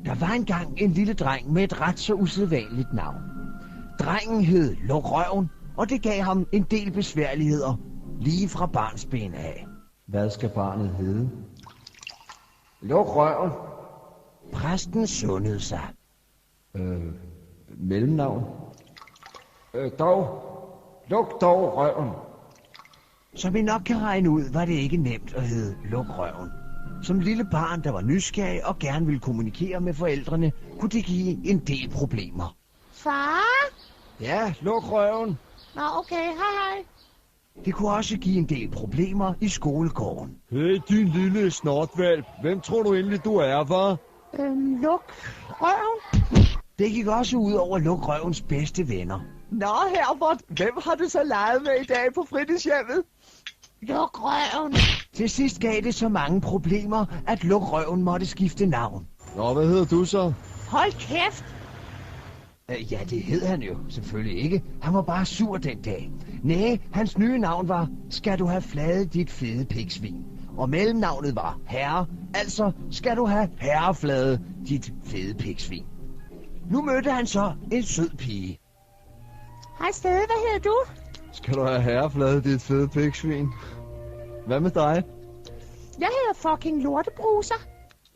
Der var engang en lille dreng med et ret så usædvanligt navn. Drengen hed Luk Røven, og det gav ham en del besværligheder, lige fra barnsben af. Hvad skal barnet hedde? Luk røven. Præsten sundede sig. Mellemnavn? Luk dog røven. Som I nok kan regne ud, var det ikke nemt at hedde Luk Røven. Som lille barn, der var nysgerrig og gerne ville kommunikere med forældrene, kunne det give en del problemer. Far? Ja, luk røven. Nå, okay. Hej. Det kunne også give en del problemer i skolegården. Hey, din lille snortvalp. Hvem tror du egentlig, du er, hva'? Luk røven. Det gik også ud over Luk Røvens bedste venner. Nå, Herbert, hvem har du så leget med i dag på fritidshjemmet? Luk røven. Til sidst gav det så mange problemer, at Luk Røven måtte skifte navn. Nå, hvad hedder du så? Hold kæft. Ja, det hed han jo selvfølgelig ikke. Han var bare sur den dag. Næh, hans nye navn var Skal du have fladet dit fede pigsvin. Og mellemnavnet var Herre, altså Skal du have herreflade dit fede pigsvin. Nu mødte han så en sød pige. Hej Stede, hvad hedder du? Skal du have herreflade, dit fede pigsvin? Hvad med dig? Jeg hedder fucking Lortebruser.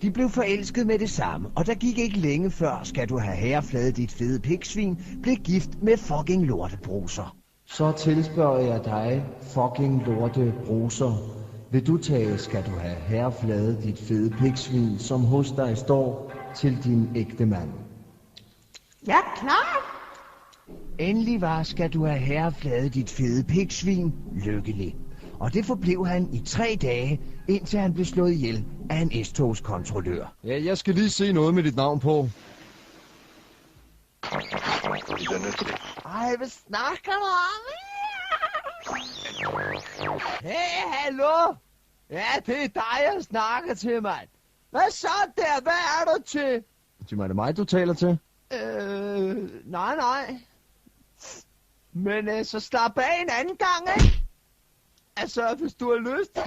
De blev forelsket med det samme, og der gik ikke længe før Skal du have herreflade dit fede pigsvin blev gift med fucking Lortebruser. Så tilspørger jeg dig, fucking Lortebruser. Vil du tage Skal du have herreflade, dit fede pigsvin, som hos dig står, til din ægte mand? Ja, klar. Endelig var Skal du have herreflade dit fede pigsvin lykkelig. Og det forblev han i 3 dage, indtil han blev slået ihjel af en S-togskontrollør. Ja, jeg skal lige se noget med dit navn på. Ej, hvad snakker du om? Hey, hallo? Ja, det er dig, jeg snakker til, mand. Hvad så der? Hvad er du til? Sig mig, er det mig, du taler til? Nej. Men så slap af en anden gang, ikke? Altså, hvis du har lyst.